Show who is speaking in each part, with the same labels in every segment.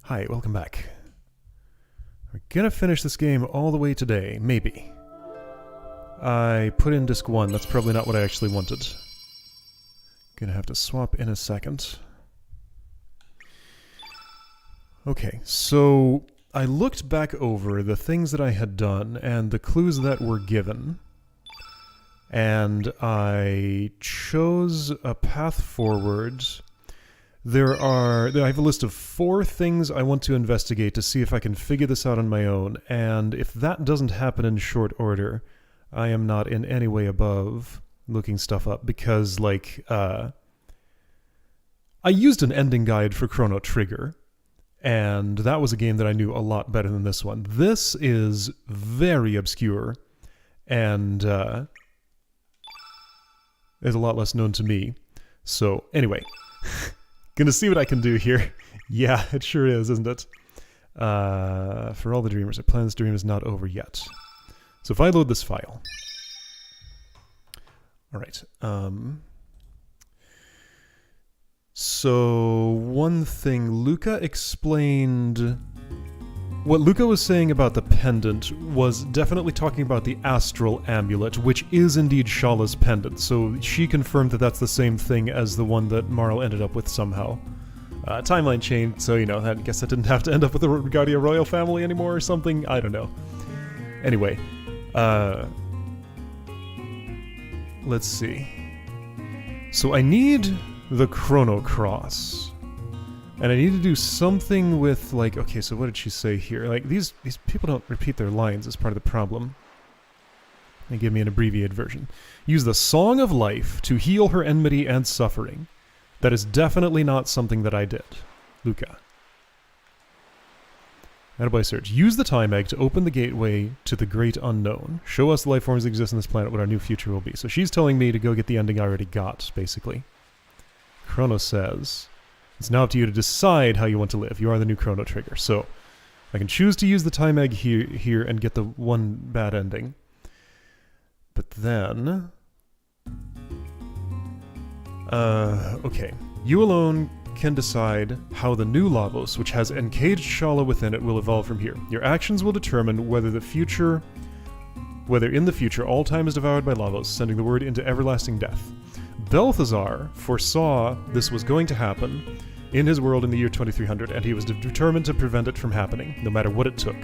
Speaker 1: Hi, welcome back. We're gonna finish this game all the way today, maybe. I put in disc 1, that's probably not what I actually wanted. Gonna have to swap in a second. Okay, so I looked back over the things that I had done and the clues that were given, and I chose a path forward. I have a list of 4 things I want to investigate to see if I can figure this out on my own, and if that doesn't happen in short order, I am not in any way above looking stuff up, because, like, I used an ending guide for Chrono Trigger, and that was a game that I knew a lot better than this one. This is very obscure, and is a lot less known to me. So, anyway. Gonna see what I can do here. Yeah, it sure is, isn't it? For all the dreamers, our plan this dream is not over yet. So if I load this file... Alright, so one thing, Lucca explained... What Lucca was saying about the pendant was definitely talking about the Astral Amulet, which is indeed Schala's pendant, so she confirmed that that's the same thing as the one that Marle ended up with somehow. Timeline changed, so, you know, I guess I didn't have to end up with the Guardia Royal family anymore or something, I don't know. Anyway, let's see. So I need the Chrono Cross. And I need to do something with, like, okay, so what did she say here? Like, these people don't repeat their lines as part of the problem. They give me an abbreviated version. Use the Song of Life to heal her enmity and suffering. That is definitely not something that I did. Lucca. Attaboy Serge. Use the Time Egg to open the gateway to the great unknown. Show us the life forms that exist on this planet, what our new future will be. So she's telling me to go get the ending I already got, basically. Crono says... It's now up to you to decide how you want to live. You are the new Chrono Trigger. So, I can choose to use the Time Egg here and get the one bad ending. But then... okay. You alone can decide how the new Lavos, which has encaged Schala within it, will evolve from here. Your actions will determine whether in the future all time is devoured by Lavos, sending the word into everlasting death. Balthazar foresaw this was going to happen in his world in the year 2300, and he was determined to prevent it from happening, no matter what it took.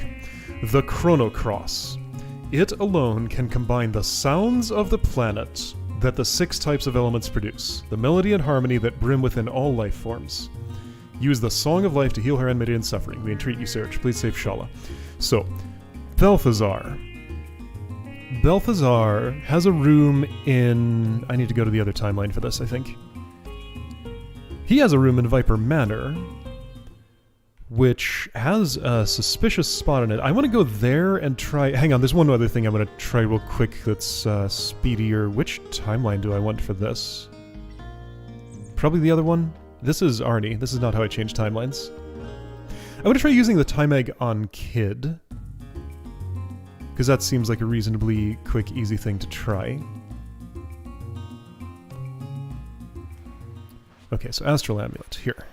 Speaker 1: The Chrono Cross. It alone can combine the sounds of the planet that the 6 types of elements produce, the melody and harmony that brim within all life forms. Use the Song of Life to heal her enmity and suffering. We entreat you, Serge. Please save Schala. So, Balthazar. Balthazar has a room in... I need to go to the other timeline for this, I think. He has a room in Viper Manor, which has a suspicious spot in it. I want to go there and try... Hang on, there's one other thing I'm going to try real quick that's speedier. Which timeline do I want for this? Probably the other one? This is Arnie. This is not how I change timelines. I'm going to try using the Time Egg on Kid, because that seems like a reasonably quick, easy thing to try. Okay, so Astral Amulet, here.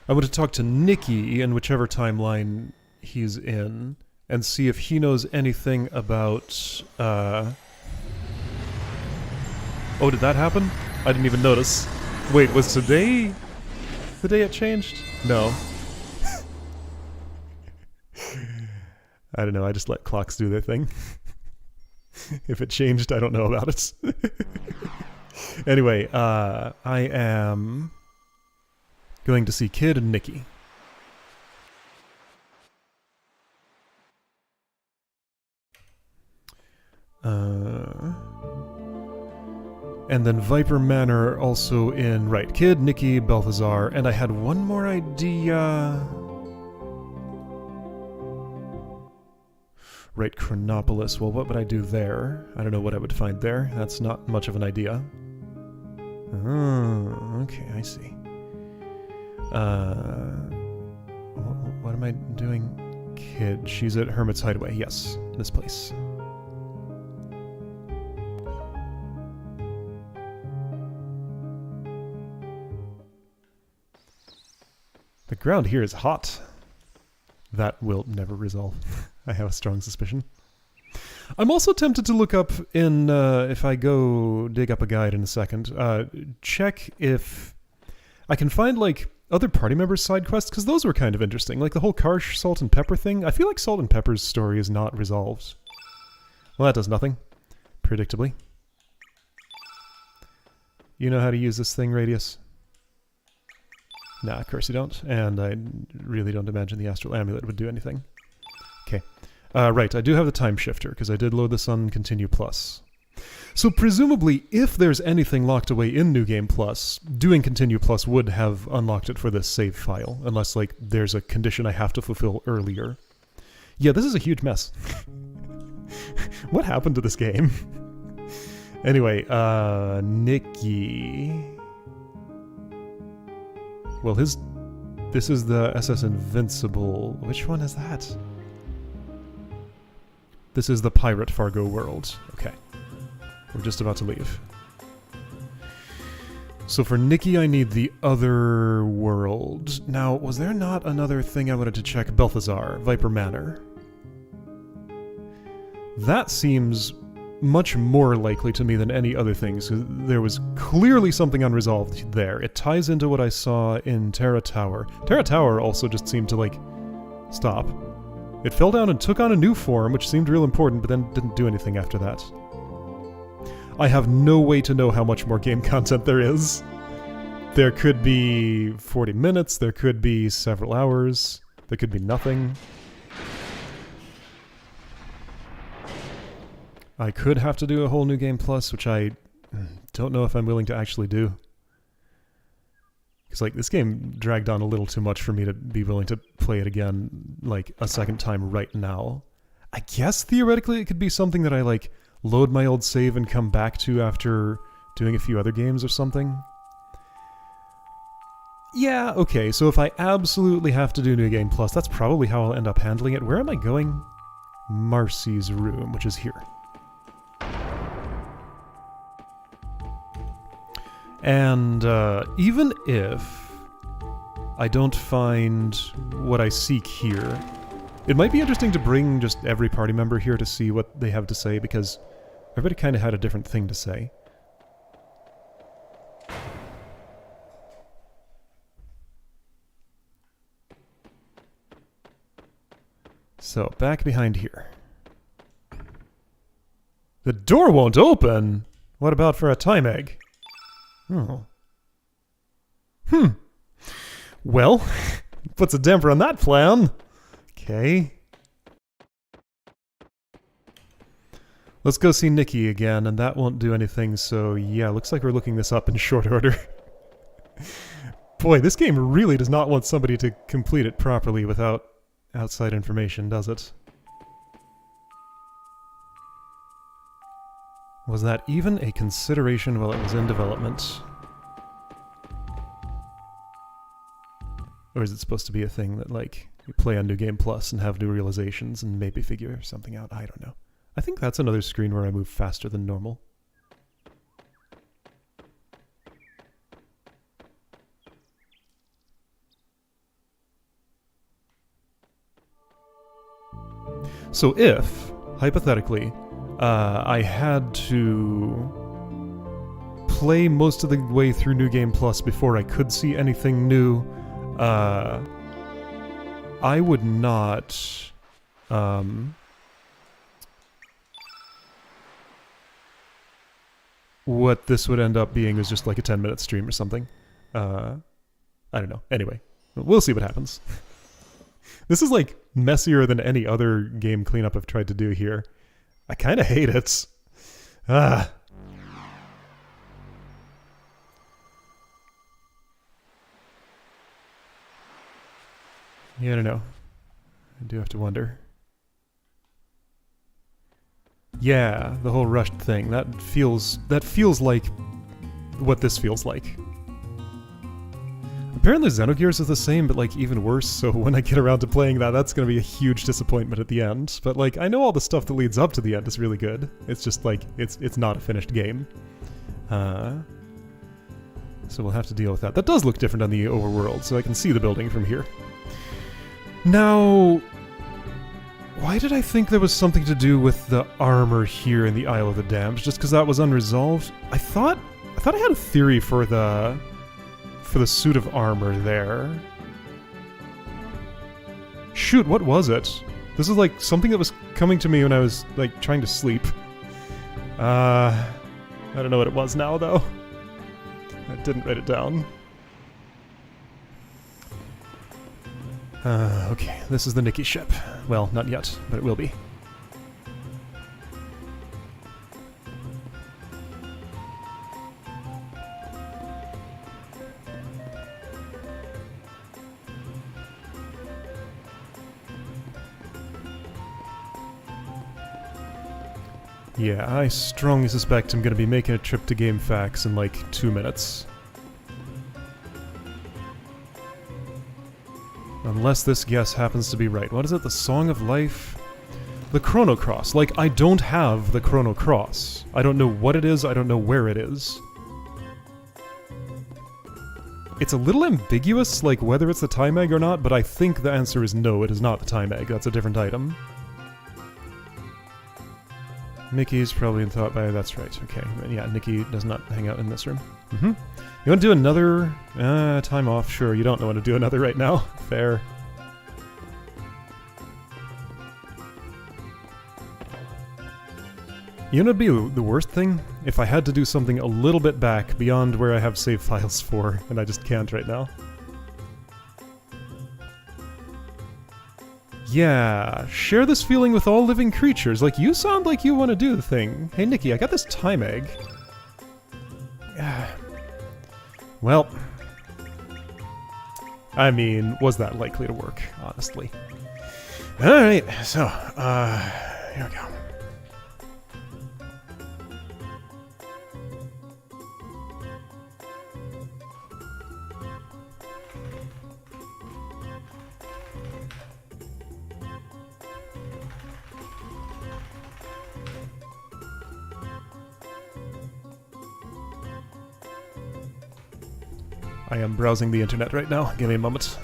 Speaker 1: I want to talk to Nikki in whichever timeline he's in, and see if he knows anything about, Oh, did that happen? I didn't even notice. Wait, was today the day it changed? No. I don't know, I just let clocks do their thing. If it changed, I don't know about it. Anyway, I am going to see Kid and Nikki. And then Viper Manor also in... Right, Kid, Nikki, Balthazar, and I had one more idea... Right, Chronopolis. Well, what would I do there? I don't know what I would find there. That's not much of an idea. Oh, okay, I see. What am I doing? Kid. She's at Hermit's Hideaway. Yes, this place. The ground here is hot. That will never resolve. I have a strong suspicion. I'm also tempted to look up in, if I go dig up a guide in a second, check if I can find, like, other party members' side quests, because those were kind of interesting. Like the whole Karsh Salt and Pepper thing. I feel like Salt and Pepper's story is not resolved. Well, that does nothing. Predictably. You know how to use this thing, Radius? Nah, of course you don't. And I really don't imagine the Astral Amulet would do anything. Okay. Right, I do have the Time Shifter, because I did load this on Continue Plus. So presumably, if there's anything locked away in New Game Plus, doing Continue Plus would have unlocked it for this save file, unless, like, there's a condition I have to fulfill earlier. Yeah, this is a huge mess. What happened to this game? Anyway, Nikki... Well, this is the SS Invincible. Which one is that? This is the Pirate Fargo world. Okay. We're just about to leave. So for Nikki, I need the other world. Now, was there not another thing I wanted to check? Balthazar, Viper Manor. That seems much more likely to me than any other things. There was clearly something unresolved there. It ties into what I saw in Terra Tower. Terra Tower also just seemed to, like, stop. It fell down and took on a new form, which seemed real important, but then didn't do anything after that. I have no way to know how much more game content there is. There could be 40 minutes, there could be several hours, there could be nothing. I could have to do a whole New Game Plus, which I don't know if I'm willing to actually do. Because, like, this game dragged on a little too much for me to be willing to play it again, like, a second time right now. I guess, theoretically, it could be something that I, like, load my old save and come back to after doing a few other games or something. Yeah, okay, so if I absolutely have to do New Game Plus, that's probably how I'll end up handling it. Where am I going? Marcy's room, which is here. And even if I don't find what I seek here, it might be interesting to bring just every party member here to see what they have to say, because everybody kind of had a different thing to say. So, back behind here. The door won't open! What about for a time egg? Oh. Well, puts a damper on that plan. Okay. Let's go see Nikki again, and that won't do anything, so yeah, looks like we're looking this up in short order. Boy, this game really does not want somebody to complete it properly without outside information, does it? Was that even a consideration while it was in development? Or is it supposed to be a thing that, like, you play on New Game Plus and have new realizations and maybe figure something out? I don't know. I think that's another screen where I move faster than normal. So if, hypothetically, I had to play most of the way through New Game Plus before I could see anything new, I would not... what this would end up being is just like a 10-minute stream or something. I don't know. Anyway, we'll see what happens. This is like messier than any other game cleanup I've tried to do here. I kind of hate it. Ah. Yeah, I don't know. I do have to wonder. Yeah, the whole rushed thing. That feels like what this feels like. Apparently Xenogears is the same, but like even worse, so when I get around to playing that, that's gonna be a huge disappointment at the end. But like, I know all the stuff that leads up to the end is really good. It's just like, it's not a finished game. so we'll have to deal with that. That does look different on the overworld, so I can see the building from here. Now, why did I think there was something to do with the armor here in the Isle of the Damned? Just because that was unresolved? I thought I had a theory for the suit of armor there. Shoot, what was it? This is like something that was coming to me when I was like trying to sleep. I don't know what it was now though. I didn't write it down. Okay, this is the Nikki ship. Well, not yet, but it will be. Yeah, I strongly suspect I'm gonna be making a trip to GameFAQs in like 2 minutes. Unless this guess happens to be right. What is it? The Song of Life? The Chrono Cross. Like, I don't have the Chrono Cross. I don't know what it is, I don't know where it is. It's a little ambiguous, like, whether it's the Time Egg or not, but I think the answer is no, it is not the Time Egg. That's a different item. Nikki's probably in thought by... That's right, okay. Yeah, Nikki does not hang out in this room. Mm-hmm. You want to do another... time off? Sure, you don't want to do another right now. Fair. You know what would be the worst thing? If I had to do something a little bit back beyond where I have save files for, and I just can't right now. Yeah, share this feeling with all living creatures. Like, you sound like you want to do the thing. Hey, Nikki, I got this Time Egg. Well, I mean, was that likely to work, honestly? Alright, so, here we go. I am browsing the internet right now. Give me a moment.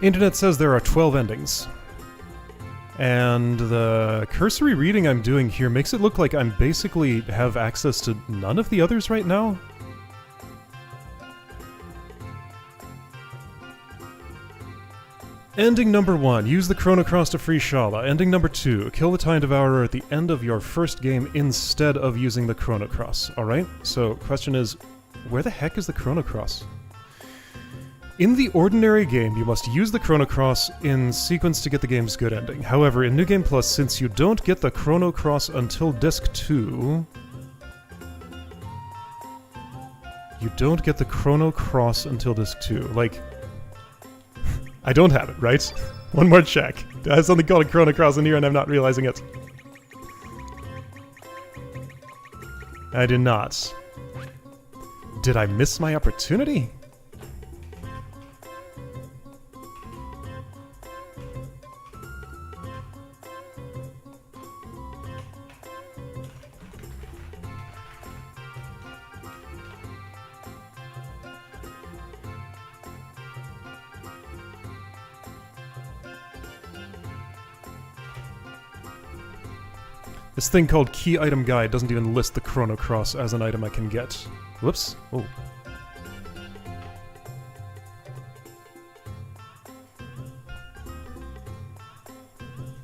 Speaker 1: Internet says there are 12 endings. And the cursory reading I'm doing here makes it look like I'm basically have access to none of the others right now. Ending number 1, use the Chrono Cross to free Schala. Ending number 2, kill the Time Devourer at the end of your first game instead of using the Chrono Cross. Alright, so question is, where the heck is the Chrono Cross? In the ordinary game, you must use the Chrono Cross in sequence to get the game's good ending. However, in New Game Plus, since you don't get the Chrono Cross until Disc 2... You don't get the Chrono Cross until Disc 2. Like... I don't have it, right? One more check. I have something called a Chrono Cross in here and I'm not realizing it. I did not. Did I miss my opportunity? This thing called Key Item Guide doesn't even list the Chrono Cross as an item I can get. Whoops. Oh.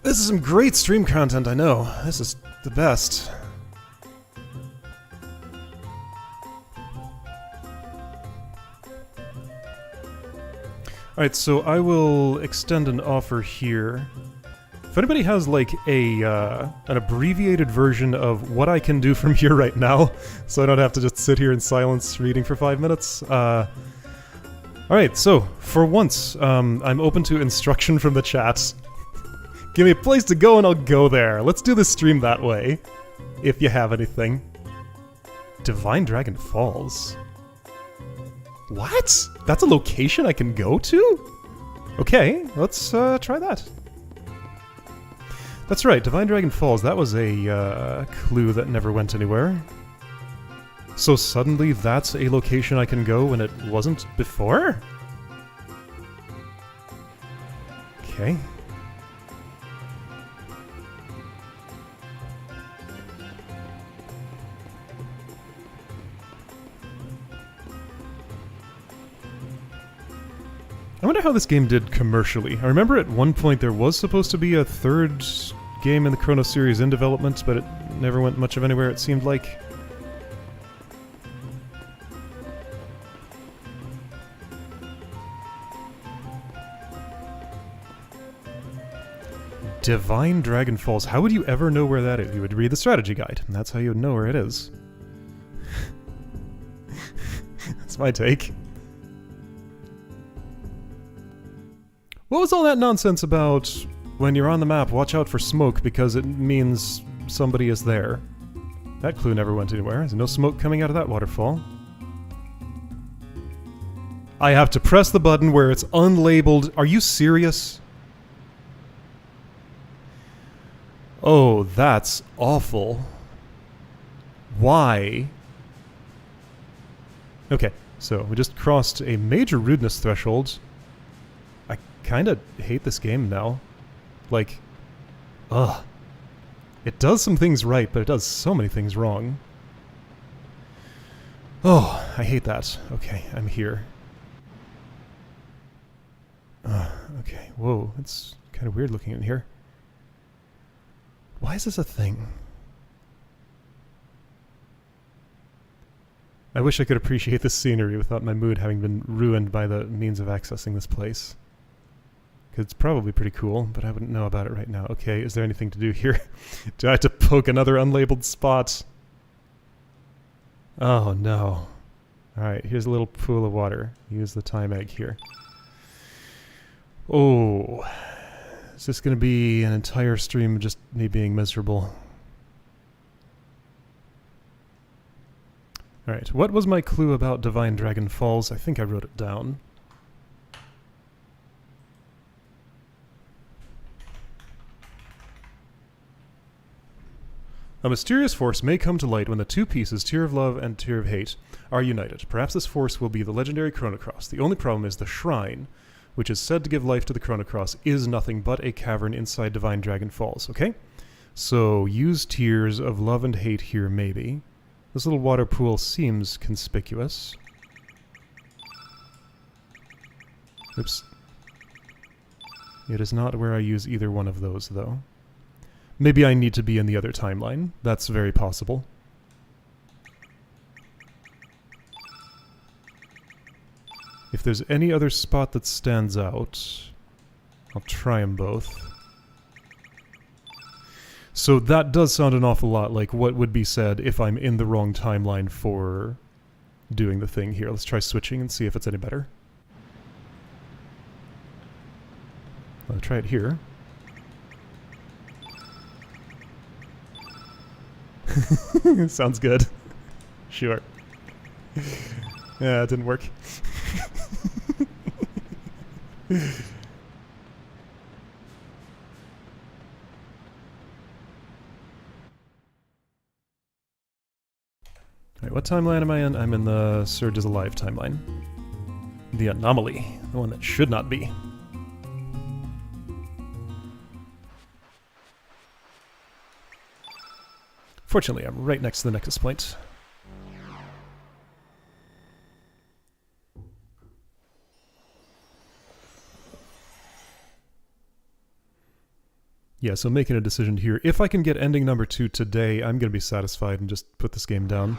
Speaker 1: This is some great stream content, I know. This is the best. Alright, so I will extend an offer here. If anybody has, like, an abbreviated version of what I can do from here right now, so I don't have to just sit here in silence reading for 5 minutes. Alright, so, for once, I'm open to instruction from the chat. Give me a place to go and I'll go there. Let's do this stream that way, if you have anything. Divine Dragon Falls. What? That's a location I can go to? Okay, let's try that. That's right, Divine Dragon Falls. That was a clue that never went anywhere. So suddenly that's a location I can go when it wasn't before? Okay. I wonder how this game did commercially. I remember at one point there was supposed to be a third game in the Chrono series in development, but it never went much of anywhere, it seemed like. Divine Dragon Falls. How would you ever know where that is? You would read the strategy guide, and that's how you would know where it is. That's my take. What was all that nonsense about when you're on the map, watch out for smoke because it means somebody is there? That clue never went anywhere. There's no smoke coming out of that waterfall. I have to press the button where it's unlabeled. Are you serious? Oh, that's awful. Why? Okay, so we just crossed a major rudeness threshold. I kinda hate this game now. Like, ugh. It does some things right, but it does so many things wrong. Oh, I hate that. Okay, I'm here. Okay, whoa, it's kind of weird looking in here. Why is this a thing? I wish I could appreciate this scenery without my mood having been ruined by the means of accessing this place. Because it's probably pretty cool, but I wouldn't know about it right now. Okay, is there anything to do here? Do I have to poke another unlabeled spot? Oh no. Alright, here's a little pool of water. Use the time egg here. Oh. Is this going to be an entire stream of just me being miserable? Alright, what was my clue about Divine Dragon Falls? I think I wrote it down. A mysterious force may come to light when the two pieces, Tear of Love and Tear of Hate, are united. Perhaps this force will be the legendary Chrono Cross. The only problem is the shrine, which is said to give life to the Chrono Cross, is nothing but a cavern inside Divine Dragon Falls, okay? So, use Tears of Love and Hate here, maybe. This little water pool seems conspicuous. Oops. It is not where I use either one of those, though. Maybe I need to be in the other timeline. That's very possible. If there's any other spot that stands out, I'll try them both. So that does sound an awful lot like what would be said if I'm in the wrong timeline for doing the thing here. Let's try switching and see if it's any better. I'll try it here. Sounds good. Sure. Yeah, it didn't work. Alright, what timeline am I in? I'm in the Serge is Alive timeline. The anomaly. The one that should not be. Fortunately, I'm right next to the nexus point. Yeah, so making a decision here. If I can get ending number 2 today, I'm going to be satisfied and just put this game down.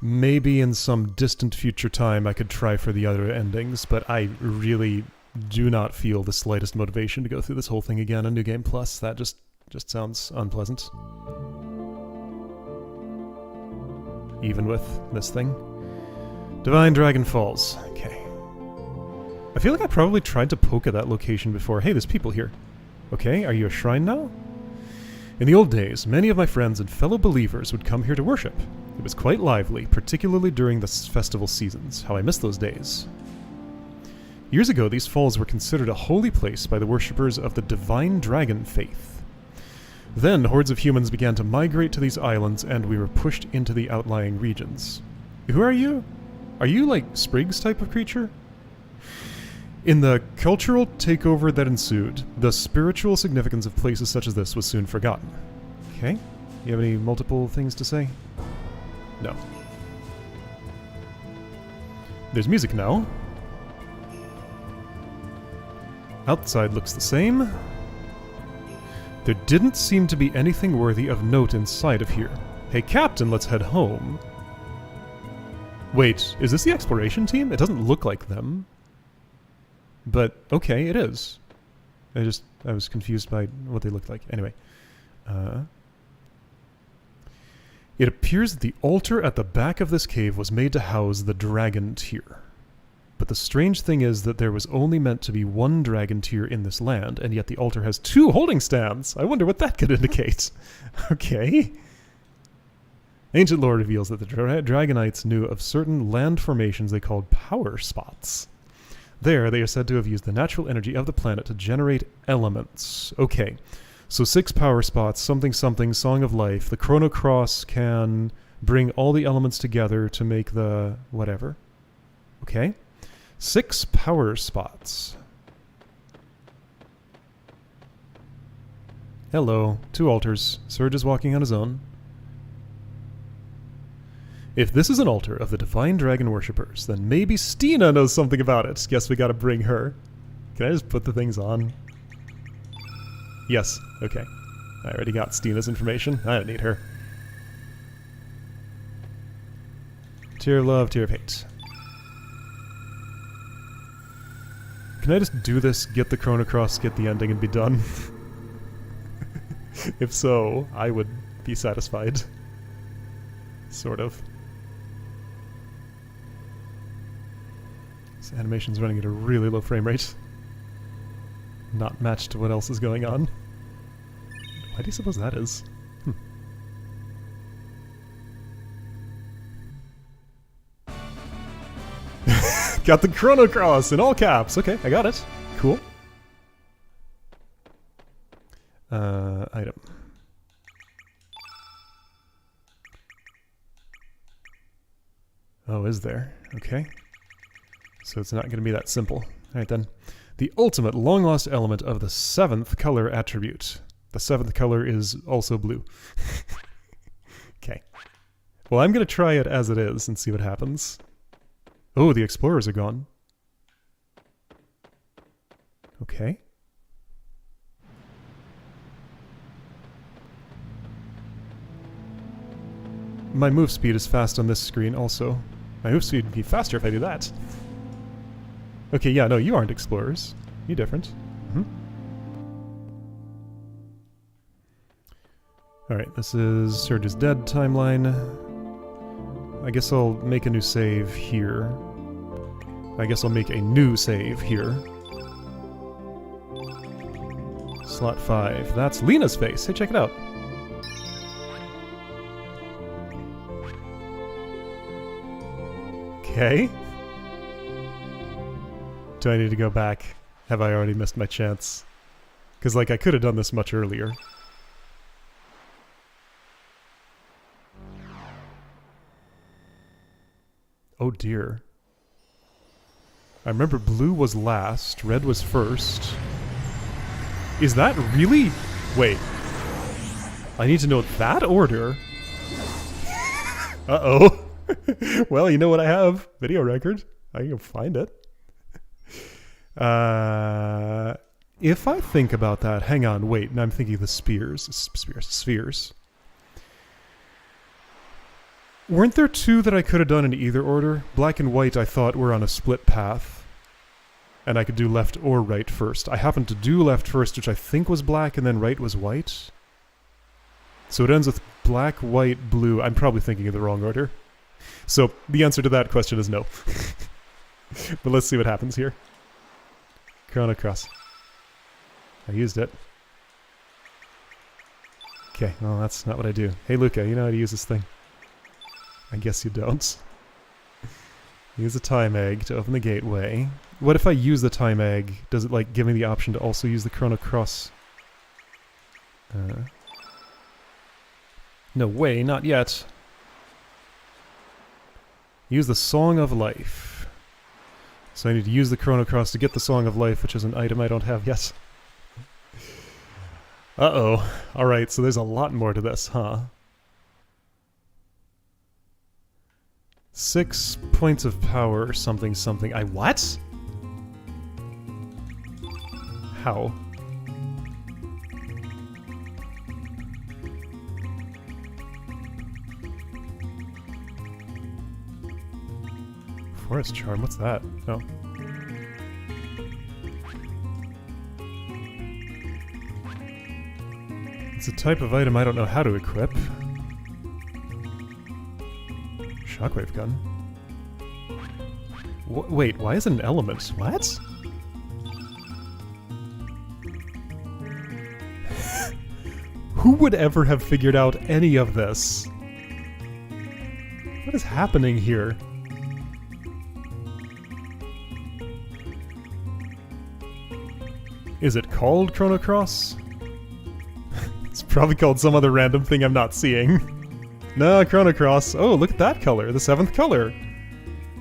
Speaker 1: Maybe in some distant future time I could try for the other endings, but I really do not feel the slightest motivation to go through this whole thing again on New Game Plus. That just sounds unpleasant. Even with this thing. Divine Dragon Falls. Okay. I feel like I probably tried to poke at that location before. Hey, there's people here. Okay, are you a shrine now? In the old days, many of my friends and fellow believers would come here to worship. It was quite lively, particularly during the festival seasons. How I miss those days. Years ago, these falls were considered a holy place by the worshippers of the Divine Dragon faith. Then, hordes of humans began to migrate to these islands, and we were pushed into the outlying regions. Who are you? Are you like Spriggs type of creature? In the cultural takeover that ensued, the spiritual significance of places such as this was soon forgotten. Okay. You have any multiple things to say? No. There's music now. Outside looks the same. There didn't seem to be anything worthy of note inside of here. Hey, Captain, let's head home. Wait, is this the exploration team? It doesn't look like them. But, okay, it is. I was confused by what they looked like. Anyway. It appears that the altar at the back of this cave was made to house the dragon tier. But the strange thing is that there was only meant to be one dragon tier in this land, and yet the altar has 2 holding stands. I wonder what that could indicate. Okay. Ancient lore reveals that the Dragonites knew of certain land formations they called power spots. There, they are said to have used the natural energy of the planet to generate elements. Okay, so 6 power spots, something something, Song of Life. The Chrono Cross can bring all the elements together to make the whatever. Okay. 6 power spots. Hello. 2 altars. Serge is walking on his own. If this is an altar of the Divine Dragon Worshippers, then maybe Stina knows something about it. Guess we gotta bring her. Can I just put the things on? Yes. Okay. I already got Stina's information. I don't need her. Tear of Love, Tear of Hate. Can I just do this, get the Chrono Cross, get the ending, and be done? If so, I would be satisfied. Sort of. This animation's running at a really low frame rate. Not matched to what else is going on. Why do you suppose that is? Got the Chrono Cross in all caps. Okay, I got it. Cool. Item. Oh, is there? Okay. So it's not going to be that simple. Alright then. The ultimate long-lost element of the 7th color attribute. The 7th color is also blue. Okay. Well, I'm going to try it as it is and see what happens. Oh, the explorers are gone. Okay. My move speed is fast on this screen also. My move speed would be faster if I do that. Okay, yeah, no, you aren't explorers. You're different. Alright, this is Serge's dead timeline. I guess I'll make a new save here. I guess I'll make a new save here. Slot 5. That's Lena's face. Hey, check it out. Okay. Do I need to go back? Have I already missed my chance? Because, like, I could have done this much earlier. Oh dear. I remember blue was last, red was first. Is that really... Wait. I need to know that order. Uh-oh. Well, you know what I have? Video record. I can find it. If I think about that, hang on, wait. Now I'm thinking of the spheres. Weren't there two that I could have done in either order? Black and white, I thought, were on a split path. And I could do left or right first. I happened to do left first, which I think was black, and then right was white. So it ends with black, white, blue. I'm probably thinking of the wrong order. So the answer to that question is no. But let's see what happens here. Chrono Cross. I used it. Okay, well that's not what I do. Hey Lucca, you know how to use this thing? I guess you don't. Use a time egg to open the gateway. What if I use the time egg? Does it like give me the option to also use the Chrono Cross? No way, not yet. Use the Song of Life. So I need to use the Chrono Cross to get the Song of Life, which is an item I don't have yet. Uh-oh. Alright, so there's a lot more to this, huh? 6 points of power or something. What? How? Forest Charm, what's that? Oh. It's a type of item I don't know how to equip. Shockwave gun? Wait, why is it an element? What? Who would ever have figured out any of this? What is happening here? Is it called Chrono Cross? It's probably called some other random thing I'm not seeing. No, Chrono Cross. Oh, look at that color. The 7th color.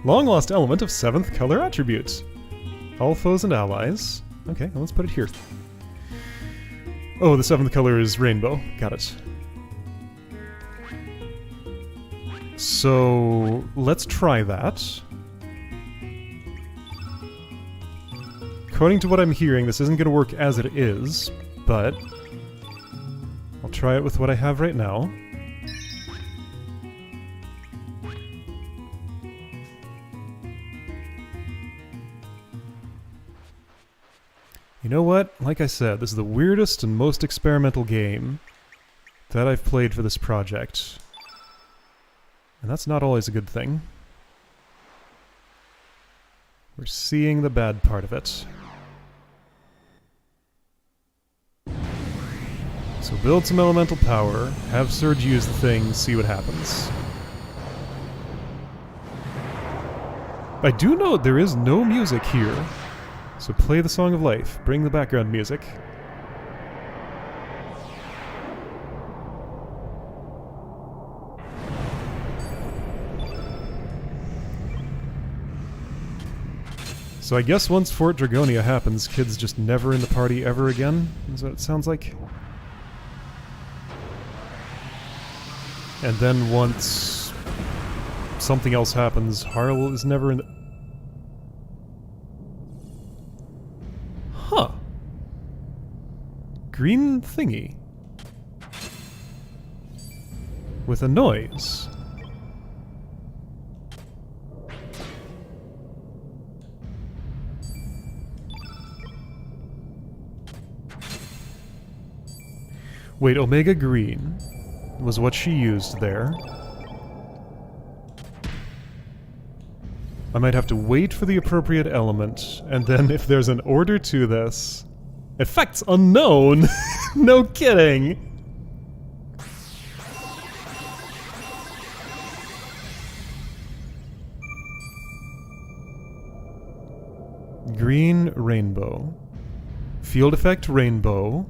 Speaker 1: Long lost element of 7th color attributes. All foes and allies. Okay, well, let's put it here. Oh, the 7th color is rainbow. Got it. So, let's try that. According to what I'm hearing, this isn't going to work as it is, but I'll try it with what I have right now. You know what? Like I said, this is the weirdest and most experimental game that I've played for this project. And that's not always a good thing. We're seeing the bad part of it. So build some elemental power, have Serge use the thing, see what happens. I do know there is no music here. So play the Song of Life. Bring the background music. So I guess once Fort Dragonia happens, kid's just never in the party ever again? Is what it sounds like? And then once something else happens, Harl is never in the... Huh. Green thingy. With a noise. Wait, Omega Green was what she used there. I might have to wait for the appropriate element, and then if there's an order to this... Effects unknown! No kidding! Green rainbow. Field effect rainbow.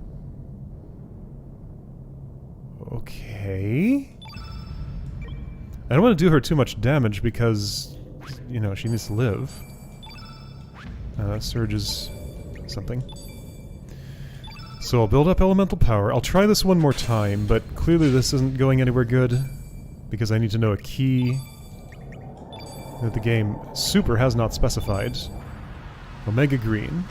Speaker 1: Okay. I don't want to do her too much damage because, you know, she needs to live. Serge is something. So I'll build up elemental power. I'll try this one more time, but clearly this isn't going anywhere good because I need to know a key that the game super has not specified. Omega green.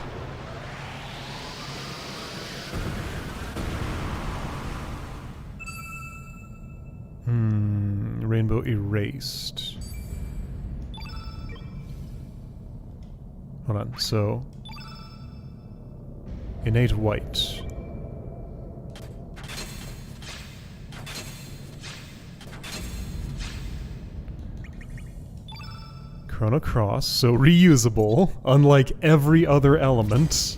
Speaker 1: Rainbow erased. Hold on, so... innate white. Chrono Cross, so reusable, unlike every other element.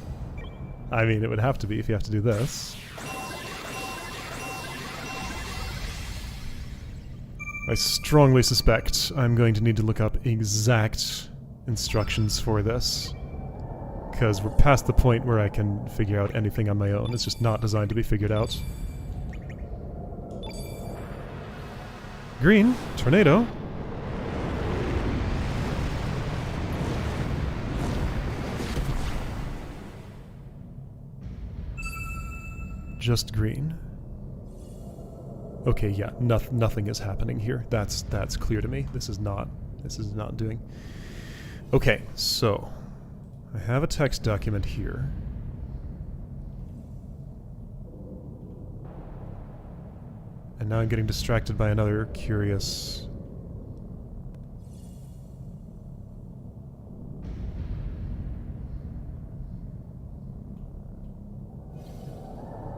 Speaker 1: I mean, it would have to be if you have to do this. I strongly suspect I'm going to need to look up exact instructions for this. Because we're past the point where I can figure out anything on my own. It's just not designed to be figured out. Green, tornado. Just green. Okay, yeah, nothing is happening here. That's clear to me. This is not doing. Okay, so I have a text document here. And now I'm getting distracted by another curious...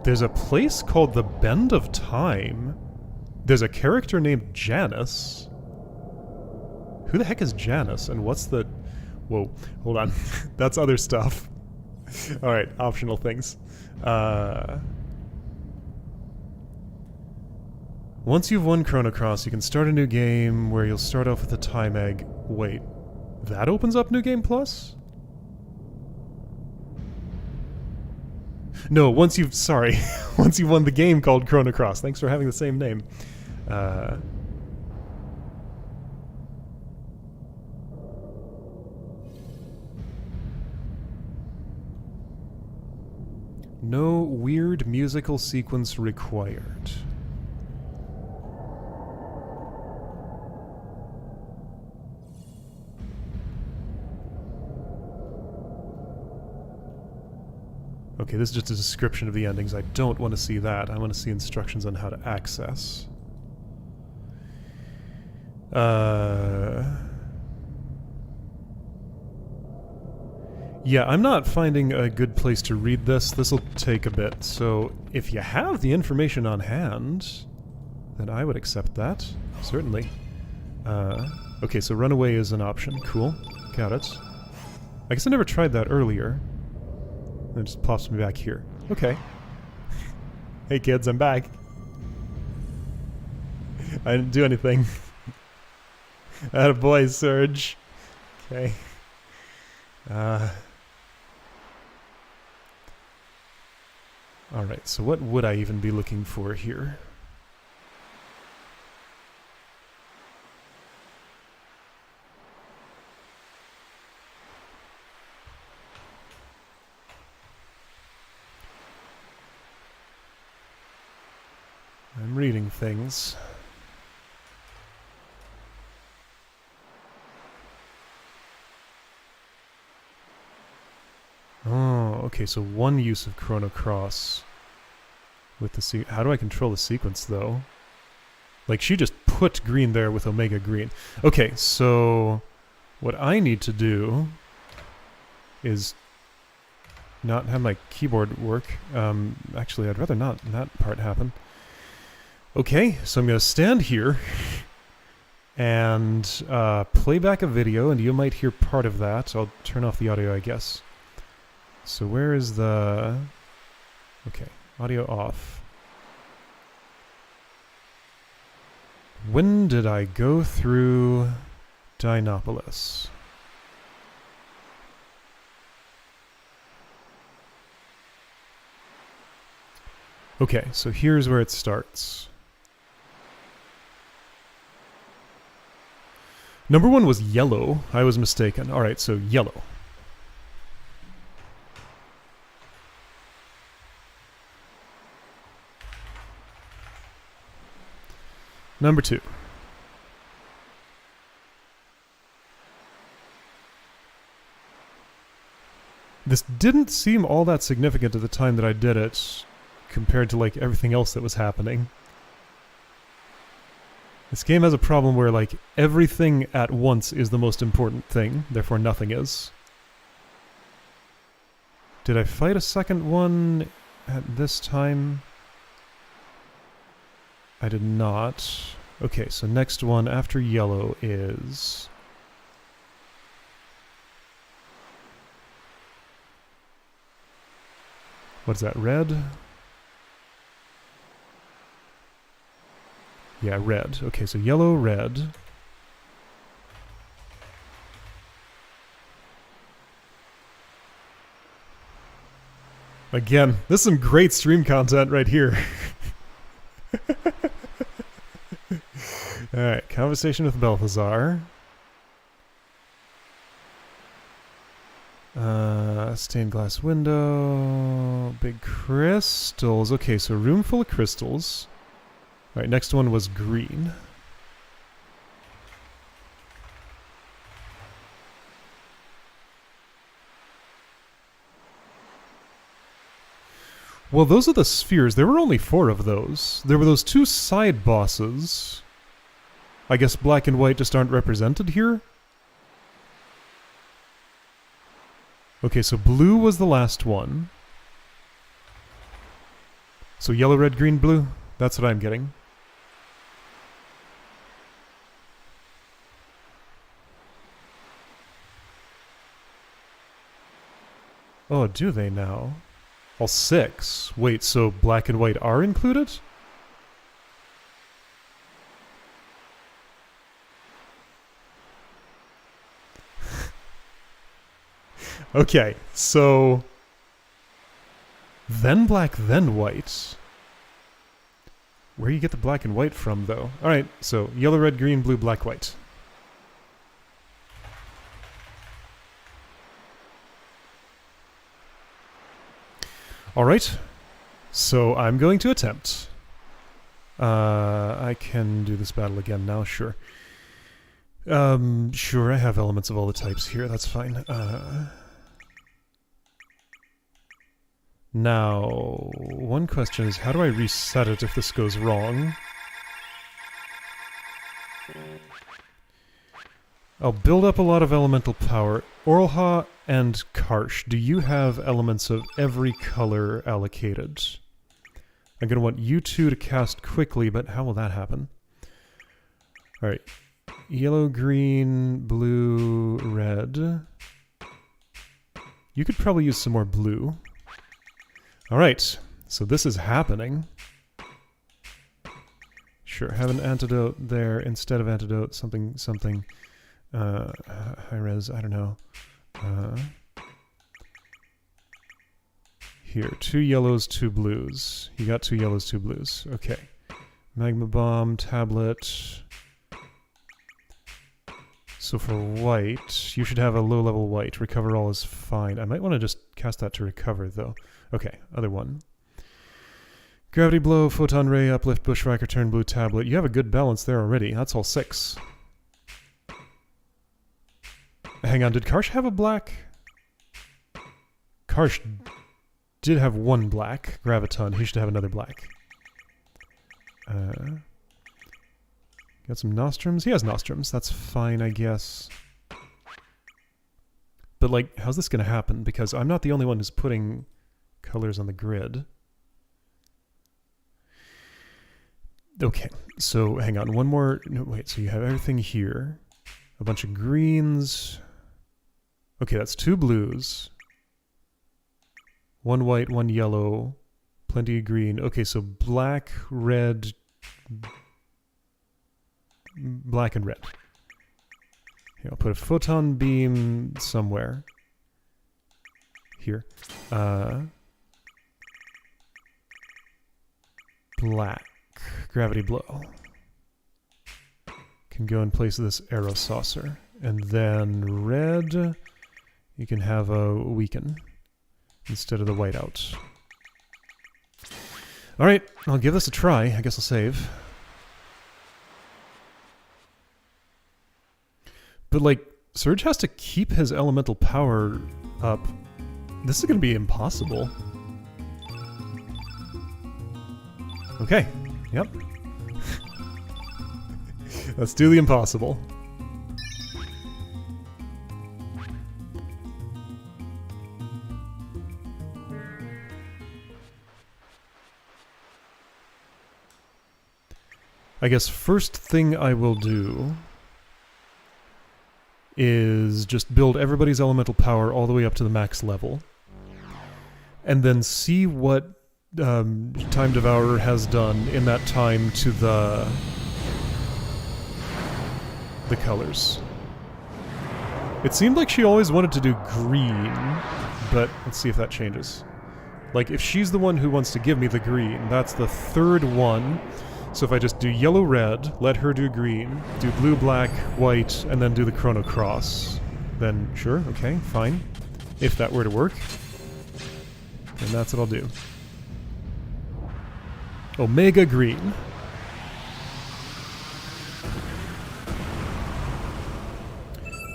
Speaker 1: There's a place called the Bend of Time. There's a character named Janus. Who the heck is Janus? And what's the... Whoa, hold on. That's other stuff. Alright, optional things. Once you've won Chrono Cross, you can start a new game where you'll start off with a time egg. Wait, that opens up New Game Plus? No, once you've... Sorry. Once you've won the game called Chrono Cross. Thanks for having the same name. No weird musical sequence required. Okay, this is just a description of the endings. I don't want to see that. I want to see instructions on how to access. Yeah, I'm not finding a good place to read this. This'll take a bit. So, if you have the information on hand, then I would accept that. Certainly. Okay, so runaway is an option. Cool. Got it. I guess I never tried that earlier. And it just pops me back here. Okay. Hey kids, I'm back. I didn't do anything. Attaboy, Serge. Okay. Alright, so what would I even be looking for here? I'm reading things. Oh, okay, so one use of Chrono Cross with the how do I control the sequence, though? Like, she just put green there with Omega green. Okay, so what I need to do is not have my keyboard work. Actually, I'd rather not that part happen. Okay, so I'm going to stand here and play back a video, and you might hear part of that. I'll turn off the audio, I guess. So where is the... Okay, audio off. When did I go through Dinopolis? Okay, so here's where it starts. Number one was yellow. I was mistaken. Alright, so yellow. Number 2. This didn't seem all that significant at the time that I did it, compared to, like, everything else that was happening. This game has a problem where, like, everything at once is the most important thing, therefore nothing is. Did I fight a second one at this time? I did not. Okay, so next one after yellow is... What is that, red? Yeah, red. Okay, so yellow, red. Again, this is some great stream content right here. Alright, conversation with Balthazar. Stained glass window. Big crystals. Okay, so room full of crystals. Alright, next one was green. Well, those are the spheres. There were only 4 of those. There were those 2 side bosses. I guess black and white just aren't represented here? Okay, so blue was the last one. So yellow, red, green, blue? That's what I'm getting. Oh, do they now? All 6. Wait, so black and white are included? Okay, so... Then black, then white. Where do you get the black and white from, though? Alright, so yellow, red, green, blue, black, white. Alright, so I'm going to attempt. I can do this battle again now, sure. Sure, I have elements of all the types here, that's fine. Now, one question is, how do I reset it if this goes wrong? I'll build up a lot of elemental power. Orlha and Karsh, do you have elements of every color allocated? I'm going to want you 2 to cast quickly, but how will that happen? Alright. Yellow, green, blue, red. You could probably use some more blue. Alright, so this is happening. Sure, have an antidote there instead of antidote, something, high res, I don't know. Here, 2 yellows, 2 blues. You got 2 yellows, 2 blues. Okay. Magma Bomb, tablet. So for white, you should have a low-level white. Recover all is fine. I might want to just cast that to recover, though. Okay, other one. Gravity Blow, Photon Ray, Uplift, Bushwhacker, Turn Blue, Tablet. You have a good balance there already. That's all 6. Hang on, did Karsh have a black? Karsh did have 1 black. Graviton, he should have another black. Got some Nostrums? He has Nostrums. That's fine, I guess. But, like, how's this gonna happen? Because I'm not the only one who's putting colors on the grid. Okay, so hang on. One more... No, wait, so you have everything here. A bunch of greens. Okay, that's 2 blues. 1 white, 1 yellow. Plenty of green. Okay, so black, red... Black and red. Here, I'll put a photon beam somewhere. Here. Black. Gravity blow. Can go in place of this arrow saucer. And then red, you can have a weaken instead of the whiteout. Alright, I'll give this a try. I guess I'll save. But, like, Serge has to keep his elemental power up. This is going to be impossible. Okay. Yep. Let's do the impossible. I guess first thing I will do is just build everybody's elemental power all the way up to the max level. And then see what Time Devourer has done in that time to the colors. It seemed like she always wanted to do green, but let's see if that changes. Like, if she's the one who wants to give me the green, that's the third one. So if I just do yellow-red, let her do green, do blue-black, white, and then do the Chrono Cross, then sure, okay, fine. If that were to work, then that's what I'll do. Omega green.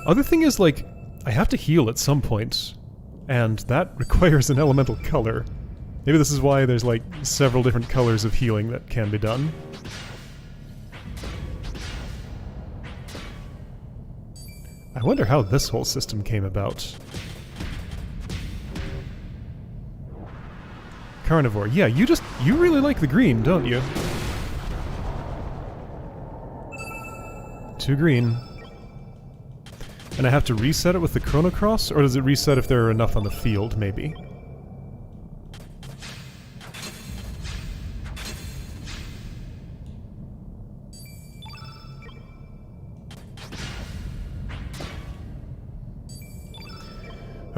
Speaker 1: Other thing is, like, I have to heal at some point, and that requires an elemental color. Maybe this is why there's, like, several different colors of healing that can be done. I wonder how this whole system came about. Carnivore. Yeah, you really like the green, don't you? 2 green. And I have to reset it with the Chrono Cross? Or does it reset if there are enough on the field, maybe?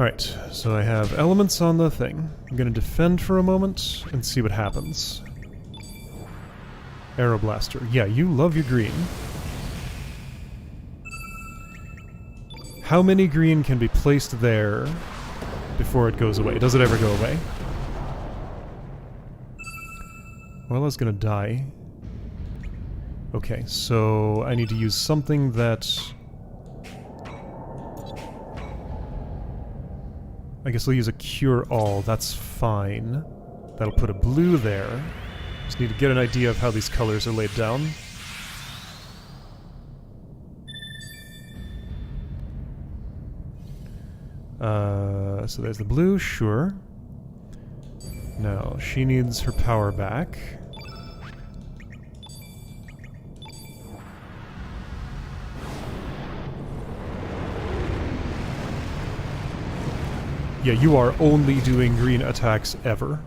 Speaker 1: Alright, so I have elements on the thing. I'm gonna defend for a moment and see what happens. Arrow Blaster. Yeah, you love your green. How many green can be placed there before it goes away? Does it ever go away? Well, I was gonna die. Okay, so I need to use something that... I guess I'll use a Cure All, that's fine. That'll put a blue there. Just need to get an idea of how these colors are laid down. So there's the blue, sure. Now, she needs her power back. Yeah, you are only doing green attacks ever.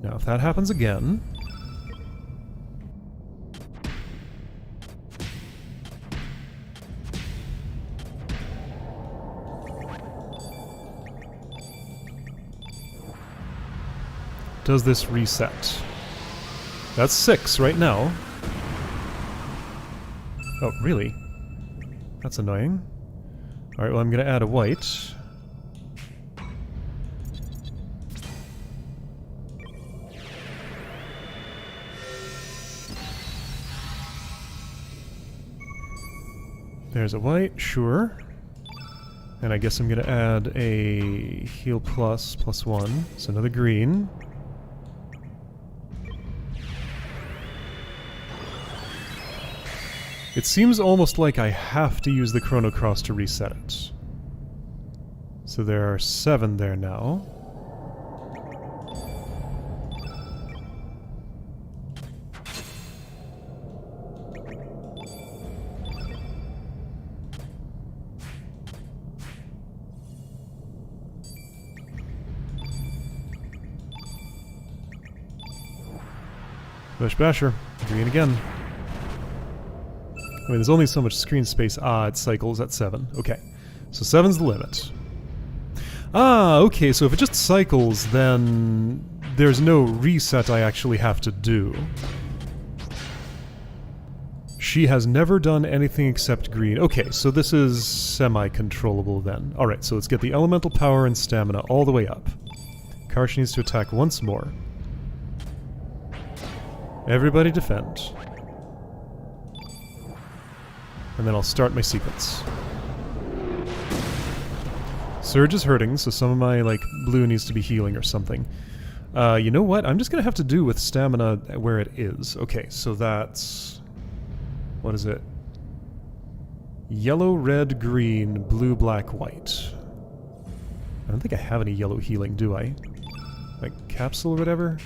Speaker 1: Now, if that happens again... Does this reset? That's 6 right now. Oh, really? That's annoying. Alright, well I'm gonna add a white. There's a white, sure. And I guess I'm gonna add a heal plus, +1. So another green. It seems almost like I have to use the Chrono Cross to reset it. So there are 7 there now. Bush Basher, green again. I mean, there's only so much screen space. Ah, it cycles at 7. Okay. So 7's the limit. Ah, okay, so if it just cycles, then there's no reset I actually have to do. She has never done anything except green. Okay, so this is semi-controllable then. Alright, so let's get the elemental power and stamina all the way up. Karsh needs to attack once more. And then I'll start my sequence. Serge is hurting, so some of my, like, blue needs to be healing or something. You know what? I'm just gonna have to do with stamina where it is. Okay, so that's... What is it? Yellow, red, green, blue, black, white. I don't think I have any yellow healing, do I? Like, capsule or whatever?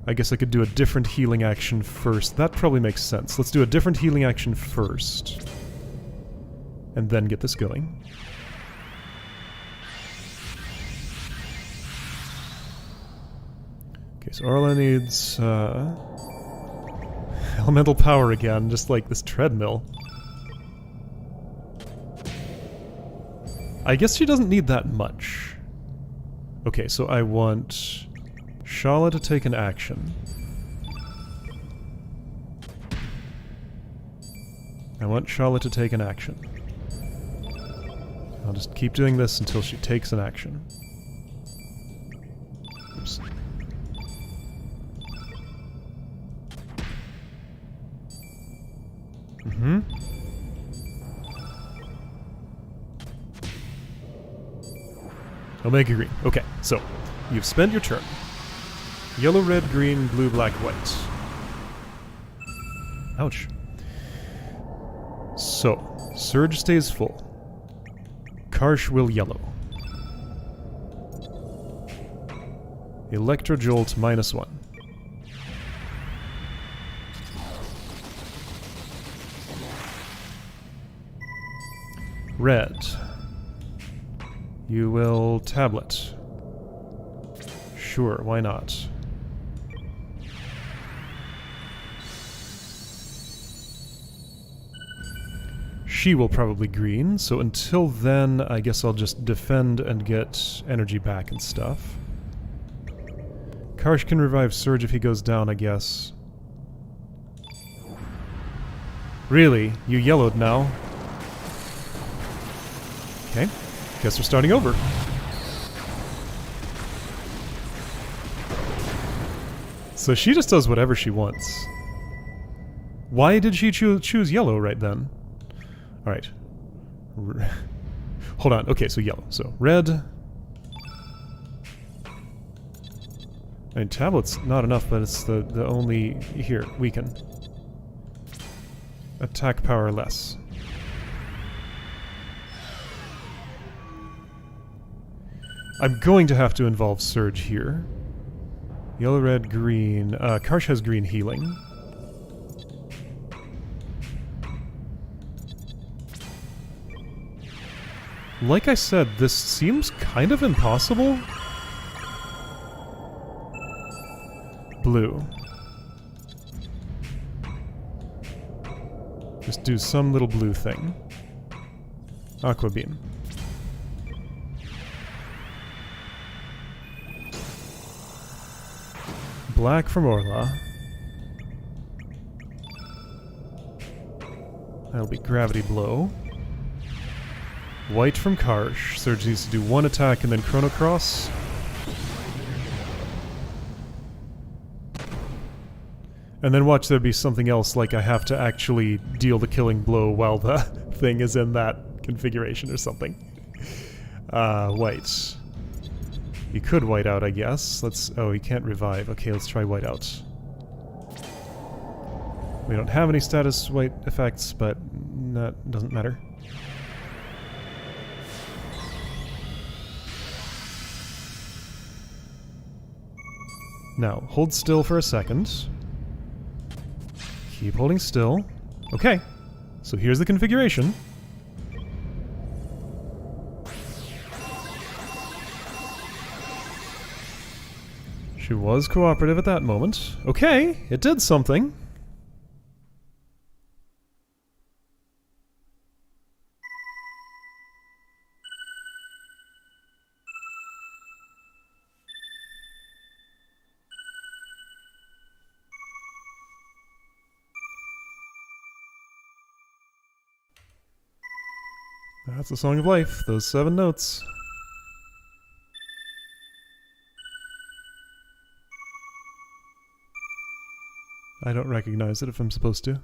Speaker 1: I guess I could do a different healing action first. That probably makes sense. Let's do a different healing action first. And then get this going. Okay, so Orla needs elemental power again, just like this treadmill. I guess she doesn't need that much. Okay, so I want Schala to take an action. I want Schala to take an action. I'll just keep doing this until she takes an action. Oops. Mm-hmm. Omega green. Okay, so you've spent your turn. Yellow, red, green, blue, black, white. Ouch. So, Serge stays full. Karsh will yellow. Electrojolt -1. Red. You will tablet. Sure, why not? She will probably green, so until then, I guess I'll just defend and get energy back and stuff. Karsh can revive Serge if he goes down, I guess. Really? You yellowed now? Okay. Guess we're starting over. So she just does whatever she wants. Why did she choose yellow right then? Alright. Hold on. Okay, so yellow. So red. I mean, tablet's not enough, but it's the only... Here, weaken. Attack power less. I'm going to have to involve Serge here. Yellow, red, green. Karsh has green healing. Like I said, this seems kind of impossible. Blue. Just do some little blue thing. Aqua beam. Black from Orla. That'll be gravity blow. White from Karsh. Serge needs to do one attack and then Chrono Cross. And then watch there be something else, like I have to actually deal the killing blow while the thing is in that configuration or something. White. You could white out, I guess. Let's... Oh, you can't revive. Okay, let's try white out. We don't have any status white effects, but that doesn't matter. Now, hold still for a second. Keep holding still. Okay, so here's the configuration. She was cooperative at that moment. Okay, it did something. That's the Song of Life, those 7 notes. I don't recognize it if I'm supposed to.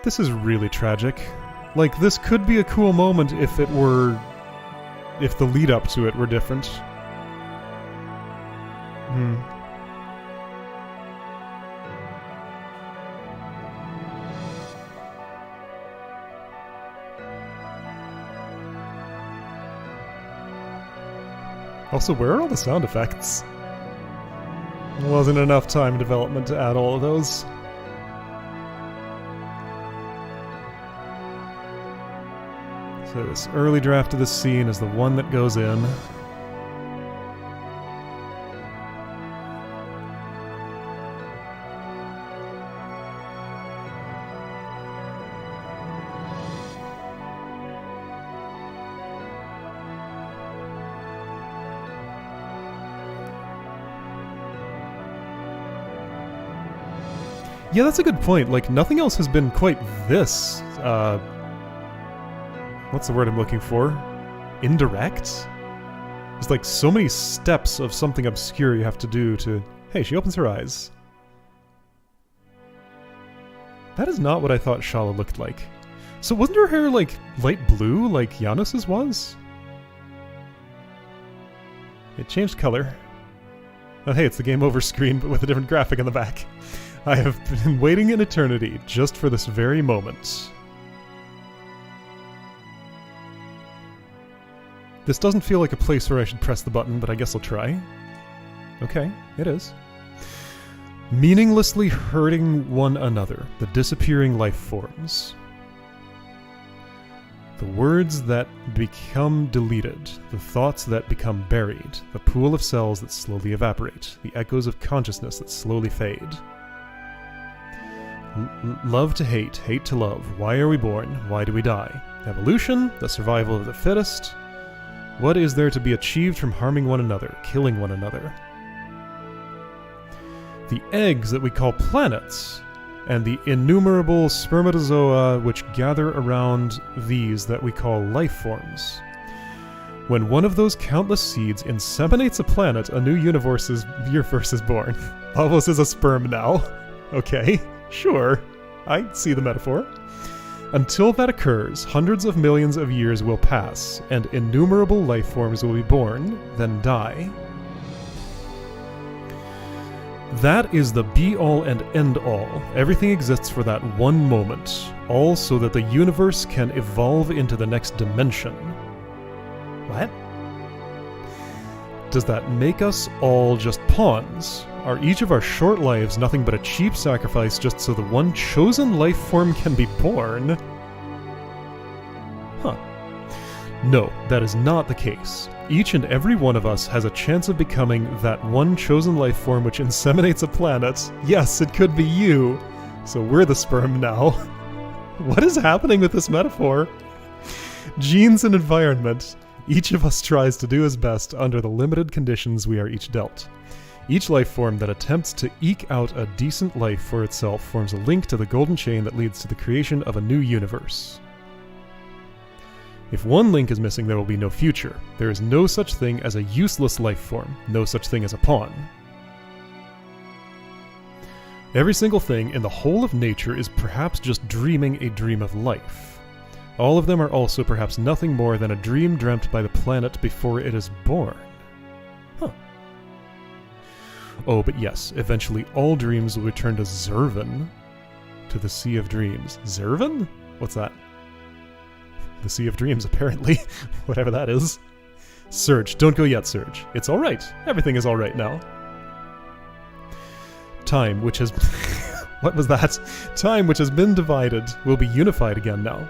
Speaker 1: This is really tragic. Like, this could be a cool moment if it were... if the lead up to it were different. Also, where are all the sound effects? Wasn't enough time development to add all of those. So this early draft of this scene is the one that goes in. Yeah, that's a good point. Like, nothing else has been quite this, what's the word I'm looking for? Indirect? There's like so many steps of something obscure you have to do to... Hey, she opens her eyes. That is not what I thought Schala looked like. So wasn't her hair like light blue like Janus's was? It changed color. Oh hey, it's the game over screen but with a different graphic on the back. I have been waiting an eternity just for this very moment. This doesn't feel like a place where I should press the button, but I guess I'll try. Okay, it is. Meaninglessly hurting one another, the disappearing life forms. The words that become deleted, the thoughts that become buried, the pool of cells that slowly evaporate, the echoes of consciousness that slowly fade. Love to hate, hate to love. Why are we born? Why do we die? Evolution, the survival of the fittest. What is there to be achieved from harming one another, killing one another? The eggs that we call planets, and the innumerable spermatozoa which gather around these that we call life forms. When one of those countless seeds inseminates a planet, a new universe is born. Lavos is a sperm now. Okay, sure. I see the metaphor. Until that occurs, hundreds of millions of years will pass, and innumerable life forms will be born, then die. That is the be-all and end-all. Everything exists for that one moment, all so that the universe can evolve into the next dimension. What? Does that make us all just pawns? Are each of our short lives nothing but a cheap sacrifice just so the one chosen life form can be born? Huh. No, that is not the case. Each and every one of us has a chance of becoming that one chosen life form which inseminates a planet. Yes, it could be you. So we're the sperm now. What is happening with this metaphor? Genes and environment. Each of us tries to do his best under the limited conditions we are each dealt. Each life form that attempts to eke out a decent life for itself forms a link to the golden chain that leads to the creation of a new universe. If one link is missing, there will be no future. There is no such thing as a useless life form, no such thing as a pawn. Every single thing in the whole of nature is perhaps just dreaming a dream of life. All of them are also perhaps nothing more than a dream dreamt by the planet before it is born. Huh. Oh, but yes, eventually all dreams will return to Zervan, to the Sea of Dreams. Zervan? What's that? The Sea of Dreams, apparently. Whatever that is. Serge, don't go yet, Serge. It's alright. Everything is alright now. Time, which has... What was that? Time, which has been divided, will be unified again now.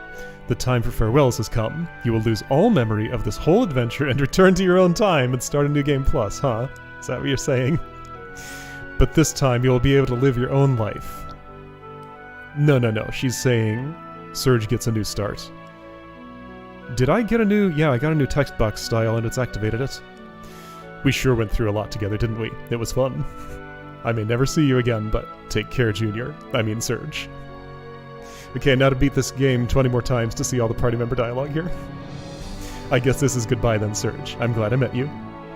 Speaker 1: The time for farewells has come. You will lose all memory of this whole adventure and return to your own time and start a new game plus, huh? Is that what you're saying? But this time you will be able to live your own life. No. She's saying Serge gets a new start. Did I get a new... Yeah, I got a new text box style and it's activated it. We sure went through a lot together, didn't we? It was fun. I may never see you again, but take care, Junior. I mean Serge. Okay, now to beat this game 20 more times to see all the party member dialogue here. I guess this is goodbye then, Serge. I'm glad I met you.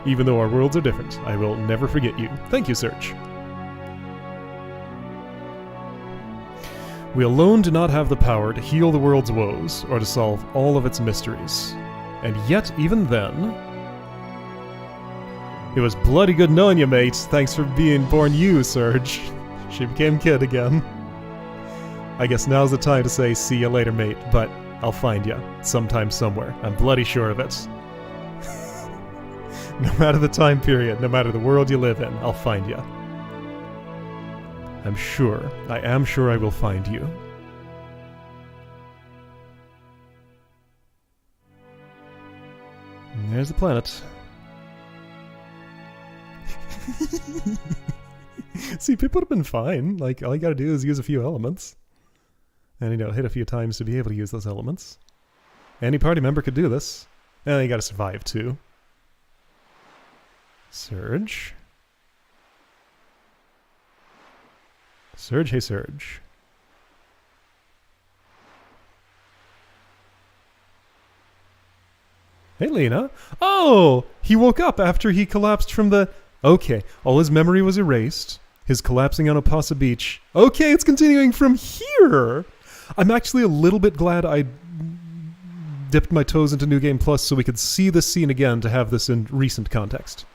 Speaker 1: Even though our worlds are different, I will never forget you. Thank you, Serge. We alone do not have the power to heal the world's woes, or to solve all of its mysteries. And yet, even then... It was bloody good knowing you, mate. Thanks for being born you, Serge. She became kid again. I guess now's the time to say see you later, mate, but I'll find you, sometime somewhere. I'm bloody sure of it. No matter the time period, no matter the world you live in, I'll find you. I am sure I will find you. And there's the planet. See, people would have been fine. Like, all you gotta do is use a few elements. And, you know, hit a few times to be able to use those elements. Any party member could do this. And you gotta survive, too. Serge? Serge, hey Serge. Hey Lena. Oh! He woke up after he collapsed from the... Okay, all his memory was erased. His collapsing on Opassa Beach. Okay, it's continuing from here! I'm actually a little bit glad I dipped my toes into New Game Plus so we could see this scene again to have this in recent context.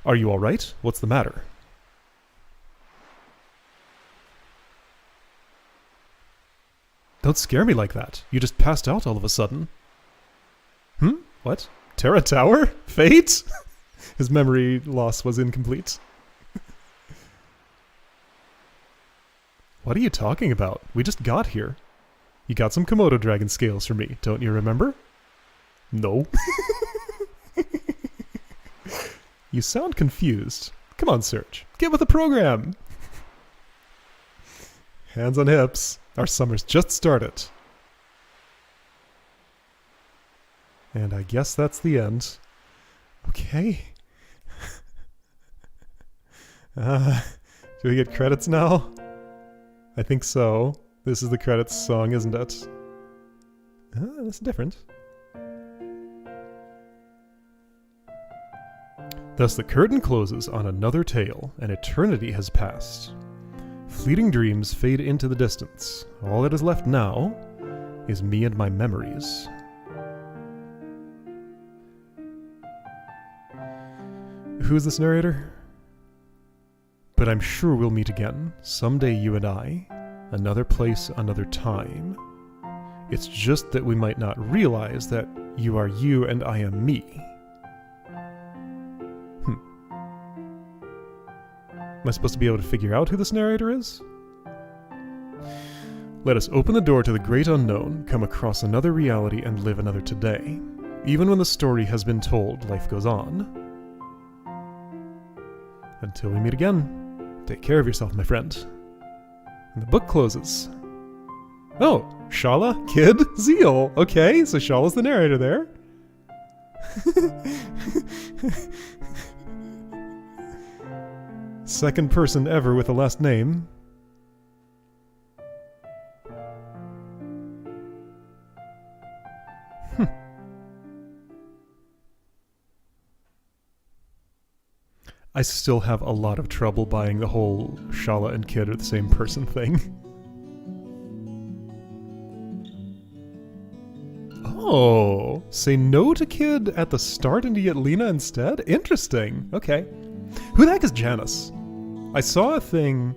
Speaker 1: Are you alright? What's the matter? Don't scare me like that. You just passed out all of a sudden. What? Terra Tower? Fate? His memory loss was incomplete. What are you talking about? We just got here. You got some Komodo dragon scales for me, don't you remember? No. You sound confused. Come on, Serge. Get with the program! Hands on hips. Our summer's just started. And I guess that's the end. Okay. Do we get credits now? I think so. This is the credits song, isn't it? That's different. Thus the curtain closes on another tale. An eternity has passed. Fleeting dreams fade into the distance. All that is left now is me and my memories. Who's this narrator? But I'm sure we'll meet again. Someday, you and I. Another place, another time. It's just that we might not realize that you are you and I am me. Am I supposed to be able to figure out who this narrator is? Let us open the door to the great unknown, come across another reality, and live another today. Even when the story has been told, life goes on. Until we meet again, take care of yourself, my friend. And the book closes. Oh, Schala, Kid, Zeal. Okay, so Shala's the narrator there. Second person ever with a last name. I still have a lot of trouble buying the whole Schala and Kid are the same person thing. Oh, say no to Kid at the start and you get Lena instead? Interesting. Okay. Who the heck is Janice? I saw a thing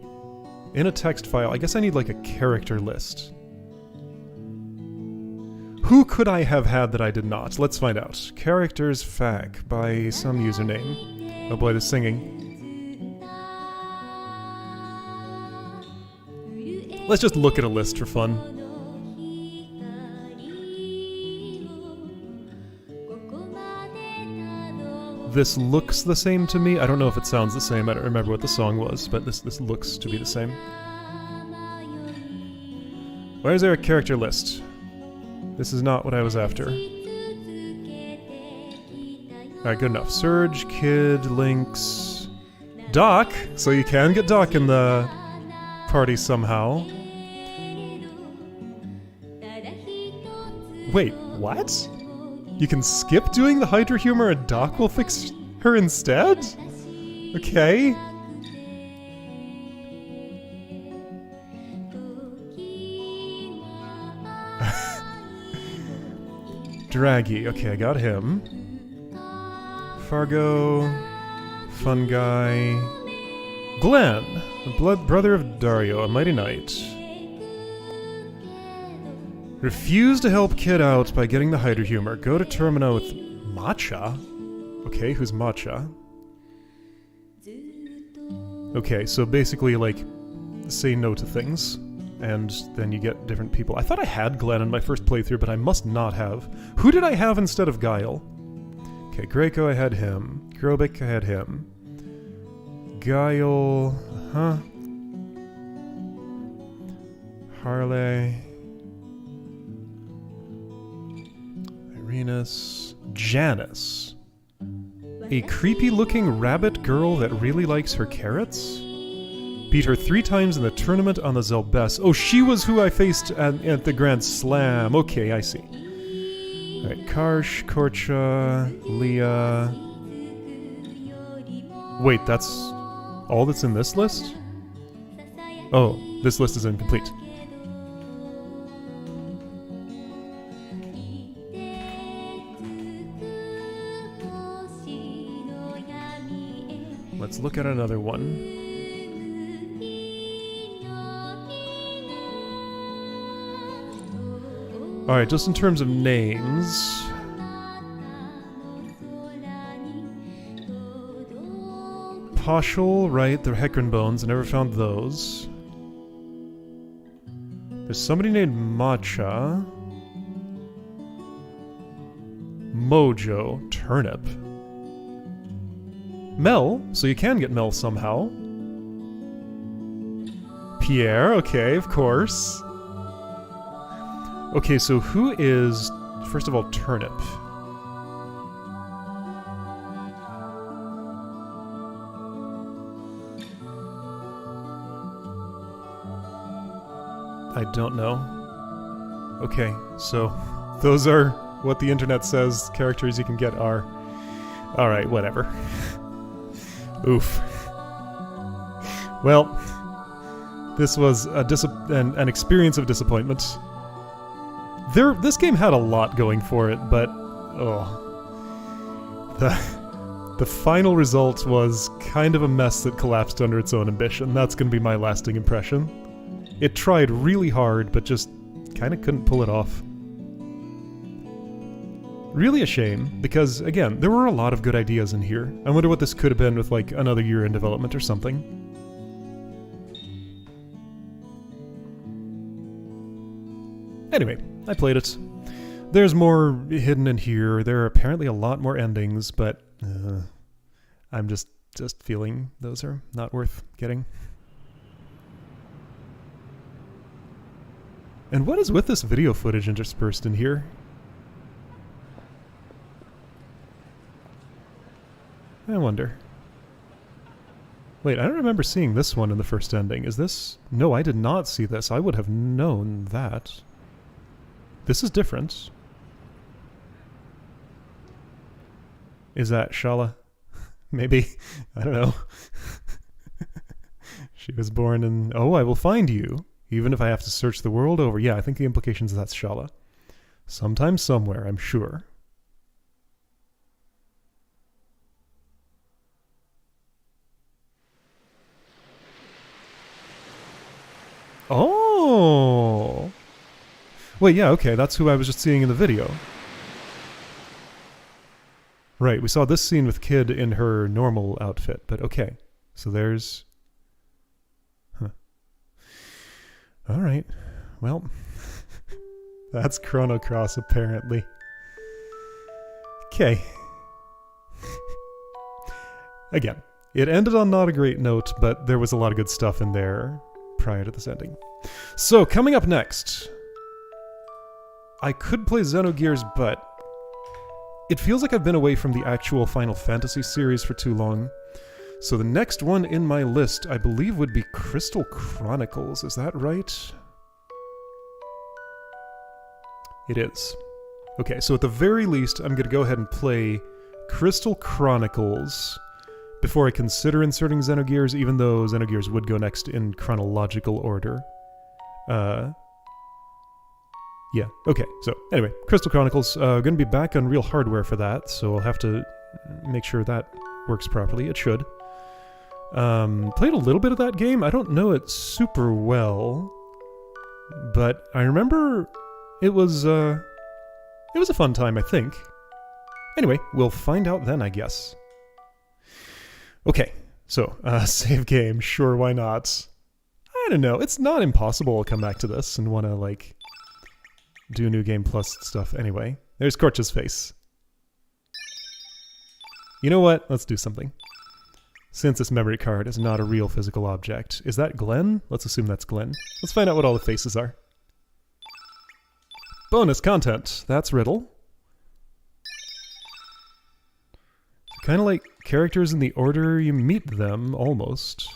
Speaker 1: in a text file. I guess I need like a character list. Who could I have had that I did not? Let's find out. Characters fag by some username. Oh boy, the singing. Let's just look at a list for fun. This looks the same to me. I don't know if it sounds the same. I don't remember what the song was, but this looks to be the same. Why is there a character list? This is not what I was after. Alright, good enough. Serge, Kid, Lynx, Doc! So you can get Doc in the party somehow. Wait, what? You can skip doing the Hydra humor and Doc will fix her instead? Okay. Draggy, okay, I got him. Fargo, fun guy. Glenn, the brother of Dario, a mighty knight. Refuse to help Kid out by getting the Hydra humor. Go to Termina with Matcha? Okay, who's Matcha? Okay, so basically, like, say no to things, and then you get different people. I thought I had Glenn in my first playthrough, but I must not have. Who did I have instead of Guile? Okay, Greco, I had him. Grobik, I had him. Guile... huh? Harley... Irenas... Janice. A creepy-looking rabbit girl that really likes her carrots? Beat her 3 times in the tournament on the Zelbes. Oh, she was who I faced at the Grand Slam. Okay, I see. Alright, Karsh, Korcha, Leah... Wait, that's all that's in this list? Oh, this list is incomplete. Let's look at another one. Alright, just in terms of names... Poshul, right, the Hecarim bones, I never found those. There's somebody named Matcha. Mojo, Turnip. Mel, so you can get Mel somehow. Pierre, okay, of course. Okay, so who is, first of all, Turnip? I don't know. Okay, so those are what the internet says characters you can get are. Alright, whatever. Oof. Well, this was an experience of disappointment. This game had a lot going for it, but the final result was kind of a mess that collapsed under its own ambition. That's going to be my lasting impression. It tried really hard, but just kind of couldn't pull it off. Really a shame, because, again, there were a lot of good ideas in here. I wonder what this could have been with, like, another year in development or something. Anyway, I played it. There's more hidden in here. There are apparently a lot more endings, but I'm just feeling those are not worth getting. And what is with this video footage interspersed in here? I wonder. Wait, I don't remember seeing this one in the first ending. Is this... No, I did not see this. I would have known that. This is different. Is that Schala? Maybe. I don't know. She was born in... Oh, I will find you. Even if I have to search the world over. Yeah, I think the implications is that's Schala. Sometime, somewhere, I'm sure. Oh! Wait, yeah, okay, that's who I was just seeing in the video. Right, we saw this scene with Kid in her normal outfit, but okay. So there's... Huh. Alright, well... That's Chrono Cross, apparently. Okay. Again, it ended on not a great note, but there was a lot of good stuff in there prior to this ending. So, coming up next... I could play Xenogears, but... It feels like I've been away from the actual Final Fantasy series for too long. So the next one in my list, I believe, would be Crystal Chronicles. Is that right? It is. Okay, so at the very least, I'm going to go ahead and play Crystal Chronicles before I consider inserting Xenogears, even though Xenogears would go next in chronological order. Yeah, okay, so anyway, Crystal Chronicles, going to be back on real hardware for that, so I'll have to make sure that works properly. It should. Played a little bit of that game. I don't know it super well, but I remember it was a fun time, I think. Anyway, we'll find out then, I guess. Okay, so, save game, sure, why not? I don't know, it's not impossible I'll come back to this and want to, like, do New Game Plus stuff anyway. There's Korch's face. You know what? Let's do something. Since this memory card is not a real physical object. Is that Glenn? Let's assume that's Glenn. Let's find out what all the faces are. Bonus content. That's Riddle. Kind of like characters in the order you meet them, almost.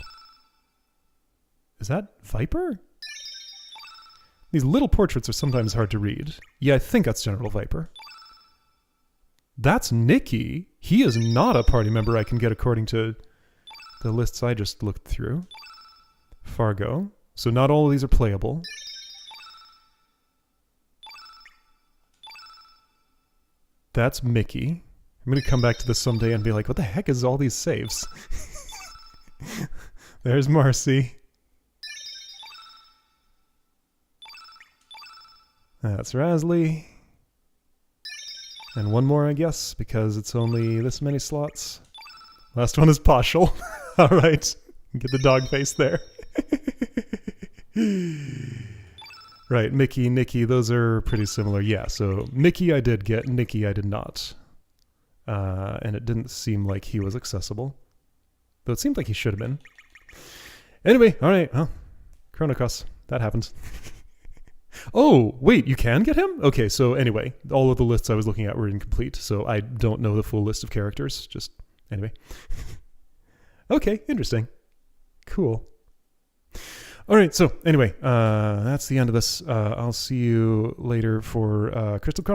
Speaker 1: Is that Viper? These little portraits are sometimes hard to read. Yeah, I think that's General Viper. That's Nikki. He is not a party member I can get according to the lists I just looked through. Fargo. So not all of these are playable. That's Mickey. I'm going to come back to this someday and be like, what the heck is all these saves? There's Marcy. That's Rasley. And one more, I guess, because it's only this many slots. Last one is Poshel. Alright. Get the dog face there. Right, Mickey, Nikki, those are pretty similar. Yeah, so Mickey I did get, Nikki I did not. And it didn't seem like he was accessible. Though it seemed like he should have been. Anyway, alright, well, Chrono Cross. That happened. Oh, wait, you can get him? Okay, so anyway, all of the lists I was looking at were incomplete, so I don't know the full list of characters. Just, anyway. Okay, interesting. Cool. Alright, so anyway, that's the end of this. I'll see you later for Crystal Chronicles.